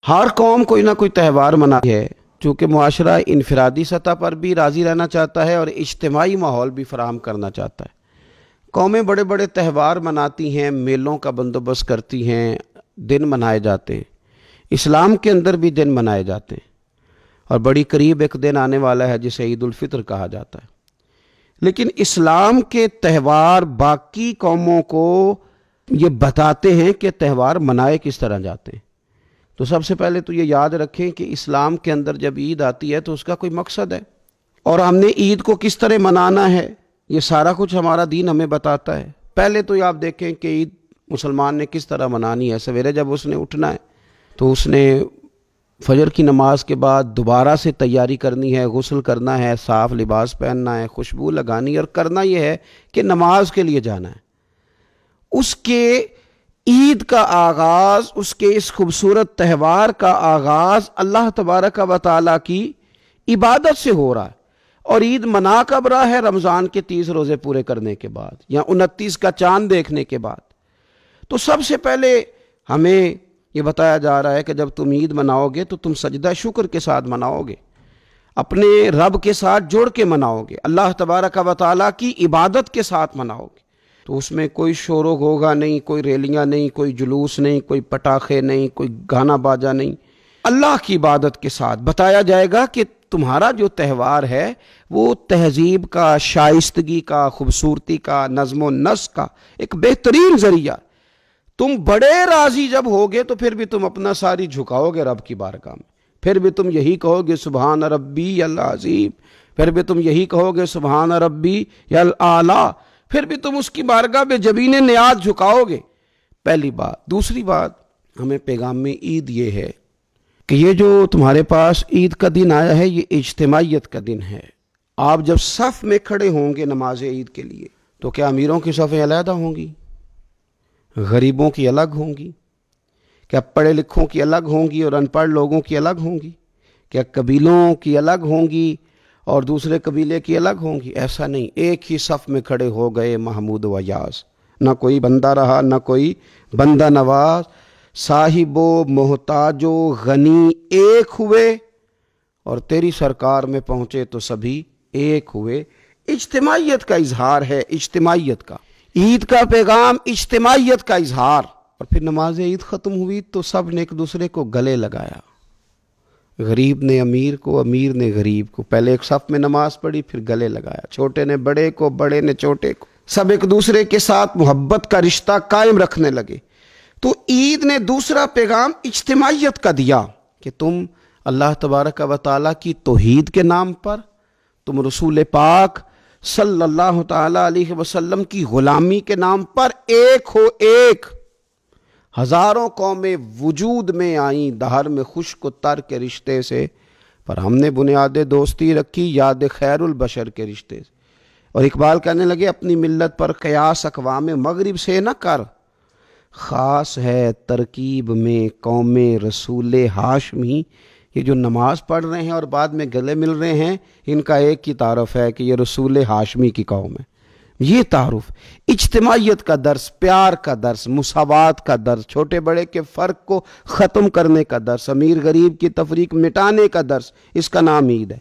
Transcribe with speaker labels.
Speaker 1: ہر قوم کوئی نہ کوئی تہوار مناتی ہے، چونکہ معاشرہ انفرادی سطح پر بھی راضی رہنا چاہتا ہے اور اجتماعی ماحول بھی فراہم کرنا چاہتا ہے۔ قومیں بڑے بڑے تہوار مناتی ہیں، میلوں کا بندوبست کرتی ہیں، دن منائے جاتے ہیں۔ اسلام کے اندر بھی دن منائے جاتے ہیں، اور بڑی قریب ایک دن آنے والا ہے جسے عید الفطر کہا جاتا ہے۔ لیکن اسلام کے تہوار باقی قوموں کو یہ بتاتے ہیں کہ تہوار منائے کس طرح جاتے ہیں۔ تو سب سے پہلے تو یہ یاد رکھیں کہ اسلام کے اندر جب عید آتی ہے تو اس کا کوئی مقصد ہے، اور ہم نے عید کو کس طرح منانا ہے یہ سارا کچھ ہمارا دین ہمیں بتاتا ہے۔ پہلے تو یہ آپ دیکھیں کہ عید مسلمان نے کس طرح منانی ہے۔ سویرے جب اس نے اٹھنا ہے تو اس نے فجر کی نماز کے بعد دوبارہ سے تیاری کرنی ہے، غسل کرنا ہے، صاف لباس پہننا ہے، خوشبو لگانی ہے، اور کرنا یہ ہے کہ نماز کے لیے جانا ہے۔ اس کے عید کا آغاز، اس کے اس خوبصورت تہوار کا آغاز اللہ تبارک و تعالیٰ کی عبادت سے ہو رہا ہے۔ اور عید منا کب رہا ہے؟ رمضان کے 30 روزے پورے کرنے کے بعد، یا 29 کا چاند دیکھنے کے بعد۔ تو سب سے پہلے ہمیں یہ بتایا جا رہا ہے کہ جب تم عید مناؤ گے تو تم سجدہ شکر کے ساتھ مناؤ گے، اپنے رب کے ساتھ جوڑ کے مناؤ گے، اللہ تبارک و تعالیٰ کی عبادت کے ساتھ مناؤ گے۔ تو اس میں کوئی شور و غوغا نہیں، کوئی ریلیاں نہیں، کوئی جلوس نہیں، کوئی پٹاخے نہیں، کوئی گانا باجا نہیں۔ اللہ کی عبادت کے ساتھ بتایا جائے گا کہ تمہارا جو تہوار ہے وہ تہذیب کا، شائستگی کا، خوبصورتی کا، نظم و نسق کا ایک بہترین ذریعہ۔ تم بڑے راضی جب ہوگے تو پھر بھی تم اپنا ساری جھکاؤ گے رب کی بارگاہ میں، پھر بھی تم یہی کہو گے سبحان ربی العظیم، پھر بھی تم یہی کہو گے سبحان ربی الاعلیٰ، پھر بھی تم اس کی بارگاہ میں جبین نیاز جھکاؤ گے۔ پہلی بات۔ دوسری بات، ہمیں پیغام میں عید یہ ہے کہ یہ جو تمہارے پاس عید کا دن آیا ہے یہ اجتماعیت کا دن ہے۔ آپ جب صف میں کھڑے ہوں گے نماز عید کے لیے تو کیا امیروں کی صفیں علیحدہ ہوں گی؟ غریبوں کی الگ ہوں گی؟ کیا پڑھے لکھوں کی الگ ہوں گی اور ان پڑھ لوگوں کی الگ ہوں گی؟ کیا قبیلوں کی الگ ہوں گی اور دوسرے قبیلے کی الگ ہوں گی؟ ایسا نہیں، ایک ہی صف میں کھڑے ہو گئے محمود و یاز، نہ کوئی بندہ رہا نہ کوئی بندہ نواز، صاحب و محتاج و غنی ایک ہوئے، اور تیری سرکار میں پہنچے تو سبھی ایک ہوئے۔ اجتماعیت کا اظہار ہے، اجتماعیت کا۔ عید کا پیغام اجتماعیت کا اظہار۔ اور پھر نماز عید ختم ہوئی تو سب نے ایک دوسرے کو گلے لگایا، غریب نے امیر کو، امیر نے غریب کو، پہلے ایک صف میں نماز پڑھی پھر گلے لگایا، چھوٹے نے بڑے کو، بڑے نے چھوٹے کو، سب ایک دوسرے کے ساتھ محبت کا رشتہ قائم رکھنے لگے۔ تو عید نے دوسرا پیغام اجتماعیت کا دیا کہ تم اللہ تبارک و تعالیٰ کی توحید کے نام پر، تم رسول پاک صلی اللہ تعالیٰ علیہ وسلم کی غلامی کے نام پر ایک ہو، ایک۔ ہزاروں قومیں وجود میں آئیں دہر میں خشک و تر کے رشتے سے، پر ہم نے بنیاد دوستی رکھی یاد خیر البشر کے رشتے سے۔ اور اقبال کہنے لگے اپنی ملت پر قیاس اقوام مغرب سے نہ کر، خاص ہے ترکیب میں قوم رسول ہاشمی۔ یہ جو نماز پڑھ رہے ہیں اور بعد میں گلے مل رہے ہیں، ان کا ایک ہی تعارف ہے کہ یہ رسول ہاشمی کی قوم ہے۔ یہ تعارف، اجتماعیت کا درس، پیار کا درس، مساوات کا درس، چھوٹے بڑے کے فرق کو ختم کرنے کا درس، امیر غریب کی تفریق مٹانے کا درس، اس کا نام عید ہے۔